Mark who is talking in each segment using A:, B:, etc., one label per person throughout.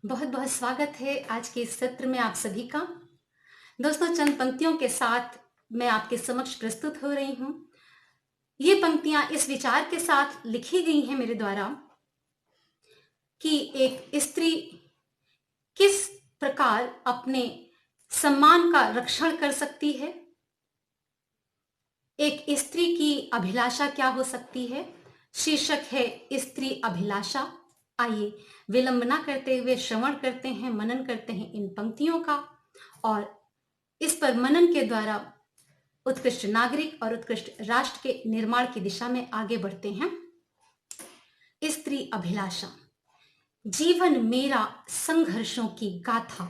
A: बहुत बहुत स्वागत है आज के इस सत्र में आप सभी का। दोस्तों, चंद पंक्तियों के साथ मैं आपके समक्ष प्रस्तुत हो रही हूं। ये पंक्तियां इस विचार के साथ लिखी गई हैं मेरे द्वारा कि एक स्त्री किस प्रकार अपने सम्मान का रक्षण कर सकती है, एक स्त्री की अभिलाषा क्या हो सकती है। शीर्षक है स्त्री अभिलाषा। आइए विलंब ना करते हुए श्रवण करते हैं, मनन करते हैं इन पंक्तियों का और इस पर मनन के द्वारा उत्कृष्ट नागरिक और उत्कृष्ट राष्ट्र के निर्माण की दिशा में आगे बढ़ते हैं। स्त्री अभिलाषा। जीवन मेरा संघर्षों की गाथा,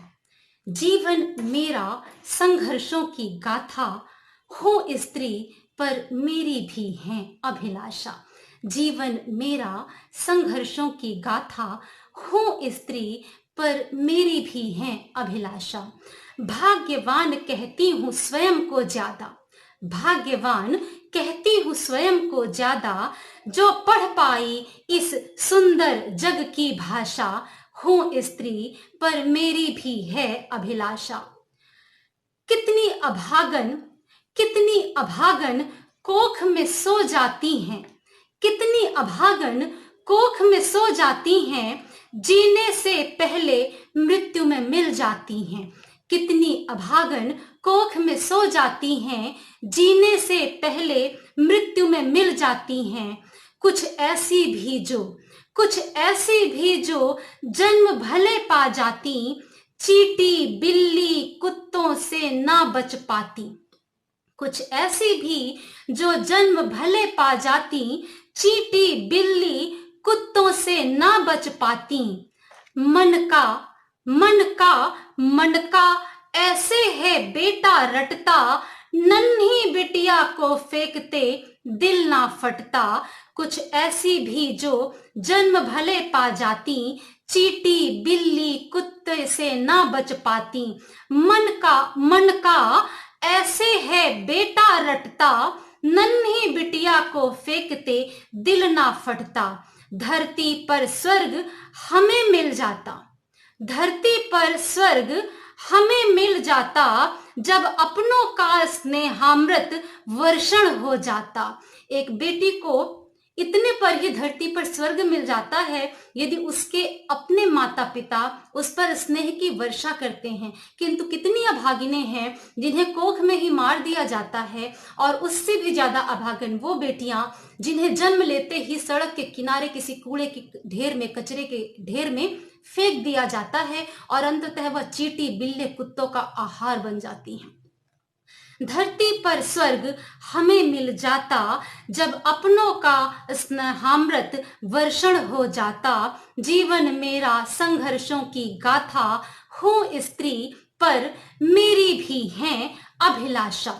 A: जीवन मेरा संघर्षों की गाथा, हो स्त्री पर मेरी भी है अभिलाषा। जीवन मेरा संघर्षों की गाथा, हो स्त्री पर मेरी भी है अभिलाषा। भाग्यवान कहती हूँ स्वयं को ज्यादा, भाग्यवान कहती हूँ स्वयं को ज्यादा, जो पढ़ पाई इस सुंदर जग की भाषा, हूँ स्त्री पर मेरी भी है अभिलाषा। कितनी अभागन, कितनी अभागन कोख में सो जाती हैं, कितनी अभागन कोख में सो जाती हैं, जीने से पहले मृत्यु में मिल जाती हैं। कितनी अभागन कोख में सो जाती हैं, जीने से पहले मृत्यु में मिल जाती हैं। कुछ ऐसी भी जो, कुछ ऐसी भी जो जन्म भले पा जाती, चींटी बिल्ली कुत्तों से ना बच पाती। कुछ ऐसी भी जो जन्म भले पा जाती, चींटी बिल्ली कुत्तों से ना बच पाती। मन का, मन का, मन का ऐसे है बेटा रटता, नन्ही बिटिया को फेंकते दिल ना फटता। कुछ ऐसी भी जो जन्म भले पा जाती, चींटी बिल्ली कुत्ते से ना बच पाती। मन का ऐसे है बेटा रटता, नन्ही बिटिया को फेंकते दिल ना फटता। धरती पर स्वर्ग हमें मिल जाता, धरती पर स्वर्ग हमें मिल जाता, जब अपनों का स्नेहामृत वर्षण हो जाता। एक बेटी को इतने पर ही धरती पर स्वर्ग मिल जाता है यदि उसके अपने माता पिता उस पर स्नेह की वर्षा करते हैं। किंतु कितनी अभागिनें हैं जिन्हें कोख में ही मार दिया जाता है, और उससे भी ज्यादा अभागन वो बेटियां जिन्हें जन्म लेते ही सड़क के किनारे किसी कूड़े के ढेर में, कचरे के ढेर में फेंक दिया जाता है और अंततः वह चींटी बिल्ली कुत्तों का आहार बन जाती हैं। धरती पर स्वर्ग हमें मिल जाता, जब अपनों का स्नेहामृत वर्षण हो जाता। जीवन मेरा संघर्षों की गाथा, हूँ स्त्री पर मेरी भी है अभिलाषा।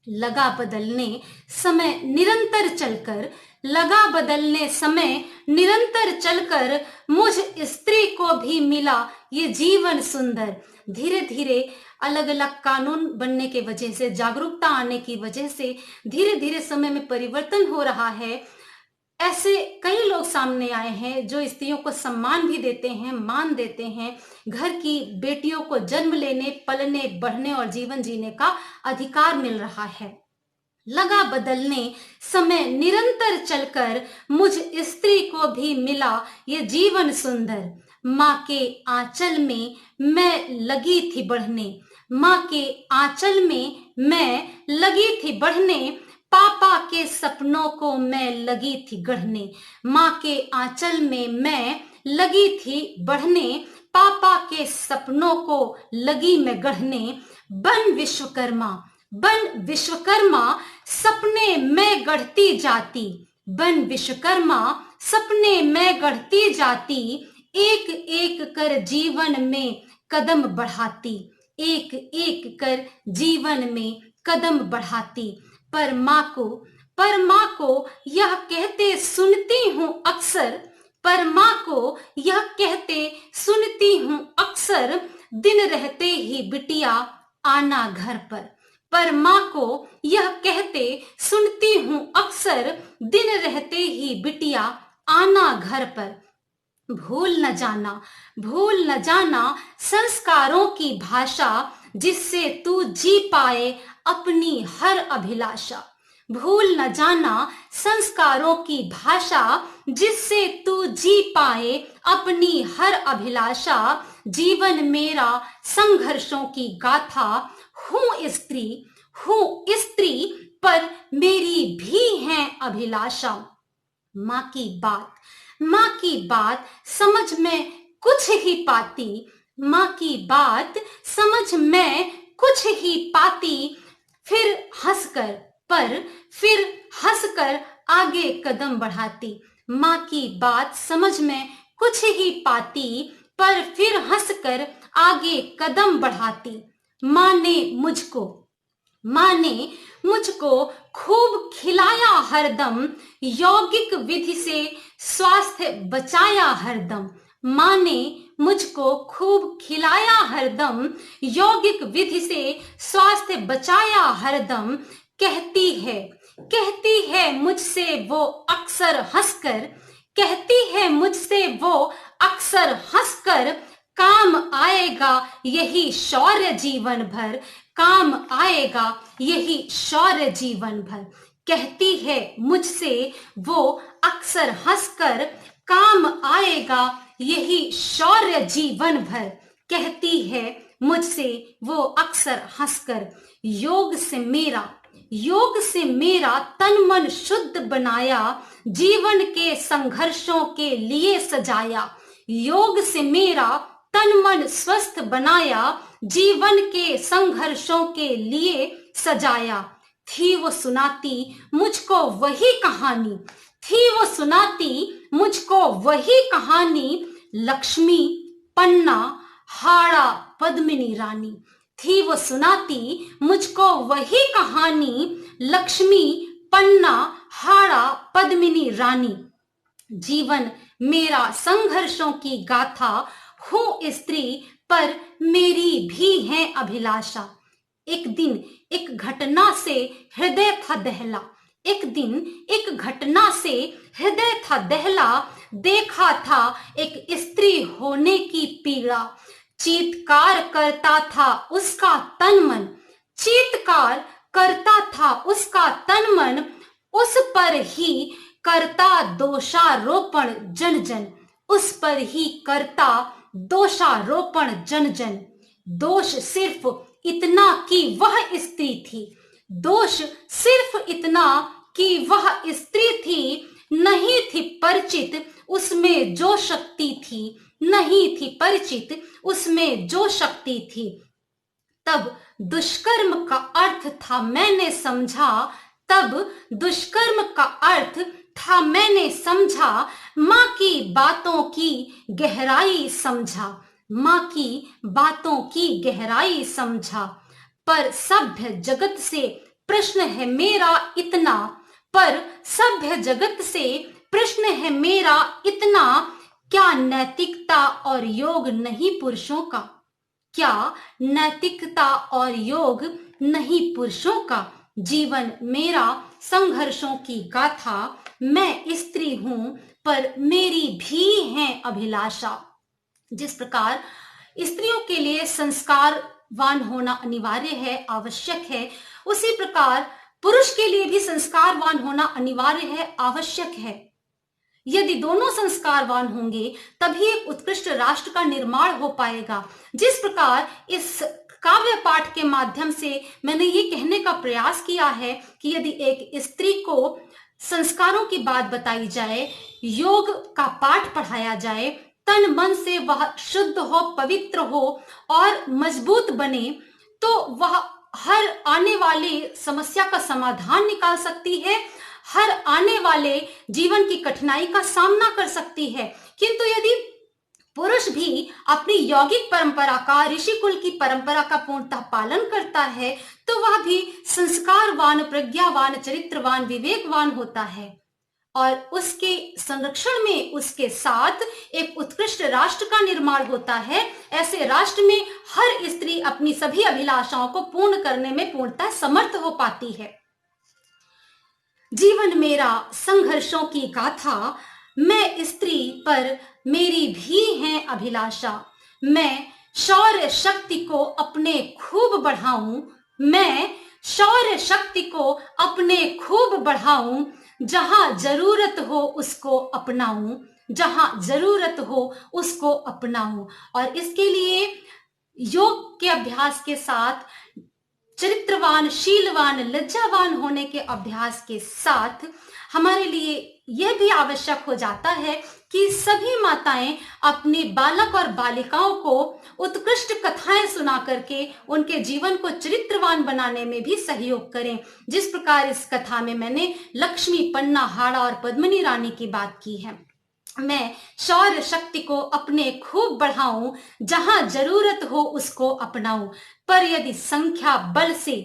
A: लगा बदलने समय निरंतर चलकर, लगा बदलने समय निरंतर चलकर, मुझ स्त्री को भी मिला ये जीवन सुंदर। धीरे धीरे अलग अलग कानून बनने के वजह से, जागरूकता आने की वजह से धीरे धीरे समय में परिवर्तन हो रहा है। ऐसे कई लोग सामने आए हैं जो स्त्रियों को सम्मान भी देते हैं, मान देते हैं। घर की बेटियों को जन्म लेने, पलने, बढ़ने और जीवन जीने का अधिकार मिल रहा है। लगा बदलने समय निरंतर चलकर, मुझ स्त्री को भी मिला ये जीवन सुंदर। माँ के आंचल में मैं लगी थी बढ़ने, माँ के आंचल में मैं लगी थी बढ़ने, पापा के सपनों को मैं लगी थी गढ़ने। माँ के आंचल में मैं लगी थी बढ़ने, पापा के सपनों को लगी मैं गढ़ने। बन विश्वकर्मा, बन विश्वकर्मा सपने में गढ़ती जाती, बन विश्वकर्मा सपने में गढ़ती जाती। एक एक कर जीवन में कदम बढ़ाती, एक एक कर जीवन में कदम बढ़ाती। पर माँ को यह कहते सुनती हूँ अक्सर, पर माँ को यह कहते सुनती हूँ अक्सर, दिन रहते ही बिटिया आना घर पर। पर माँ को यह कहते सुनती हूँ अक्सर, दिन रहते ही बिटिया आना घर पर। भूल न जाना, भूल न जाना संस्कारों की भाषा, जिससे तू जी पाए अपनी हर अभिलाषा। भूल न जाना संस्कारों की भाषा, जिससे तू जी पाए अपनी हर अभिलाषा। जीवन मेरा संघर्षों की गाथा, हूँ स्त्री, हूँ स्त्री, पर मेरी भी है अभिलाषा। माँ की बात, माँ की बात समझ में कुछ ही पाती, माँ की बात समझ में कुछ ही पाती। फिर हंसकर, पर फिर हंसकर आगे कदम बढ़ाती। माँ की बात समझ में कुछ ही पाती, पर फिर हंसकर आगे कदम बढ़ाती। माँ ने मुझको, माँ ने मुझको खूब खिलाया हरदम, यौगिक विधि से स्वास्थ्य बचाया हरदम। माँ ने मुझको खूब खिलाया हरदम, यौगिक विधि से स्वास्थ्य बचाया हरदम। कहती है मुझसे वो अक्सर हंसकर, कहती है मुझसे वो अक्सर हंसकर, काम आएगा यही शौर्य जीवन भर, काम आएगा यही शौर्य जीवन भर। कहती है मुझसे वो अक्सर हंसकर, काम आएगा यही शौर्य जीवन भर। कहती है मुझसे वो अक्सर हंसकर। योग से मेरा तन मन शुद्ध बनाया, जीवन के संघर्षों के लिए सजाया। योग से मेरा तन मन स्वस्थ बनाया, जीवन के संघर्षों के लिए सजाया। थी वो सुनाती मुझको वही कहानी, थी वो सुनाती मुझको वही कहानी, लक्ष्मी, पन्ना, हाड़ा, पद्मिनी रानी। थी वो सुनाती मुझको वही कहानी, लक्ष्मी, पन्ना, हाड़ा, पद्मिनी रानी। जीवन मेरा संघर्षों की गाथा, हूँ स्त्री, पर मेरी भी है अभिलाषा। एक दिन एक घटना से हृदय था दहला, एक दिन एक घटना से हृदय था दहला। देखा था एक स्त्री होने की पीड़ा, चीत्कार करता था उसका तन मन, चीत्कार करता था उसका तन मन। उस पर ही करता दोषारोपण जन जन, उस पर ही करता दोषारोपण जन जन। दोष सिर्फ इतना कि वह स्त्री थी, दोष सिर्फ इतना कि वह स्त्री थी, नहीं थी परिचित उसमें जो शक्ति थी, नहीं थी परिचित उसमें जो शक्ति थी। तब दुष्कर्म का अर्थ था मैंने समझा, तब दुष्कर्म का अर्थ था मैंने समझा। माँ की बातों की गहराई समझा, माँ की बातों की गहराई समझा। पर सभ्य जगत से प्रश्न है मेरा इतना, पर सभ्य जगत से प्रश्न है मेरा इतना, क्या नैतिकता और योग नहीं पुरुषों का, क्या नैतिकता और योग नहीं पुरुषों का। जीवन मेरा संघर्षों की गाथा, मैं स्त्री हूं पर मेरी भी है अभिलाषा। जिस प्रकार स्त्रियों के लिए संस्कारवान होना अनिवार्य है, आवश्यक है, उसी प्रकार पुरुष के लिए भी संस्कारवान होना अनिवार्य है, आवश्यक है। यदि दोनों संस्कारवान होंगे तभी एक उत्कृष्ट राष्ट्र का निर्माण हो पाएगा। जिस प्रकार इस काव्य पाठ के माध्यम से मैंने ये कहने का प्रयास किया है कि यदि एक स्त्री को संस्कारों की बात बताई जाए, योग का पाठ पढ़ाया जाए, तन मन से वह शुद्ध हो, पवित्र हो और मजबूत बने, तो वह हर आने वाली समस्या का समाधान निकाल सकती है, हर आने वाले जीवन की कठिनाई का सामना कर सकती है। किंतु यदि पुरुष भी अपनी यौगिक परंपरा का, ऋषि कुल की परंपरा का पूर्णतः पालन करता है, तो वह भी संस्कारवान, प्रज्ञावान, चरित्रवान, विवेकवान होता है और उसके संरक्षण में उसके साथ एक उत्कृष्ट राष्ट्र का निर्माण होता है। ऐसे राष्ट्र में हर स्त्री अपनी सभी अभिलाषाओं को पूर्ण करने में पूर्णतः समर्थ हो पाती है। जीवन मेरा संघर्षों की गाथा, मैं स्त्री पर मेरी भी है अभिलाषा। मैं शौर्य शक्ति को अपने खूब बढ़ाऊं, मैं शौर्य शक्ति को अपने खूब बढ़ाऊं, जहां जरूरत हो उसको अपनाऊं, जहां जरूरत हो उसको अपनाऊं। और इसके लिए योग के अभ्यास के साथ, चरित्रवान, शीलवान, लज्जावान होने के अभ्यास के साथ हमारे लिए यह भी आवश्यक हो जाता है कि सभी माताएं अपने बालक और बालिकाओं को उत्कृष्ट कथाएं सुना करके उनके जीवन को चरित्रवान बनाने में भी सहयोग करें। जिस प्रकार इस कथा में मैंने लक्ष्मी, पन्ना, हाड़ा और पद्मिनी रानी की बात की है। मैं शौर्य शक्ति को अपने खूब बढ़ाऊं, जहां जरूरत हो उसको अपनाऊं, पर यदि संख्या बल से,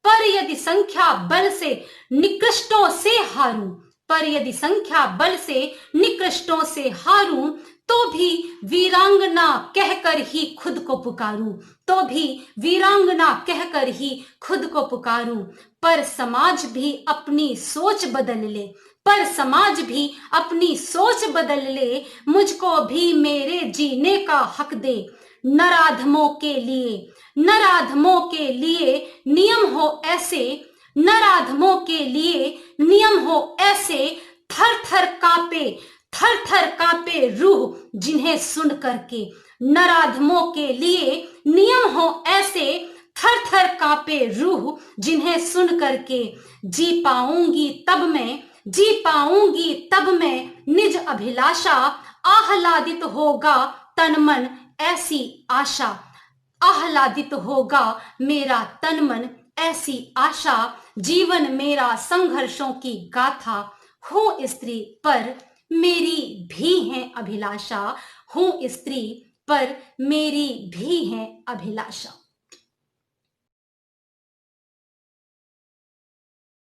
A: पर यदि संख्या बल से निकृष्टों से हारूं, पर यदि संख्या बल से निकृष्टों से हारूं, तो भी वीरांगना कहकर ही खुद को पुकारूं, तो भी वीरांगना कहकर ही खुद को पुकारूं। पर समाज भी अपनी सोच बदल ले, पर समाज भी अपनी सोच बदल ले, मुझको भी मेरे जीने का हक दे। नराधमों के लिए, नराधमों के लिए नियम हो ऐसे, नराधमों के लिए नियम हो ऐसे, थर थर कांपे, थर थर कांपे रूह जिन्हें सुन करके। नराधमों के लिए नियम हो ऐसे, थर थर कांपे रूह जिन्हें सुन करके। जी पाऊंगी तब मैं, जी पाऊंगी तब मैं निज अभिलाषा, आह्लादित होगा तन मन ऐसी आशा, आह्लादित होगा मेरा तन मन ऐसी आशा। जीवन मेरा संघर्षों की गाथा, हूं स्त्री पर मेरी भी है अभिलाषा, हूं स्त्री पर मेरी भी है अभिलाषा।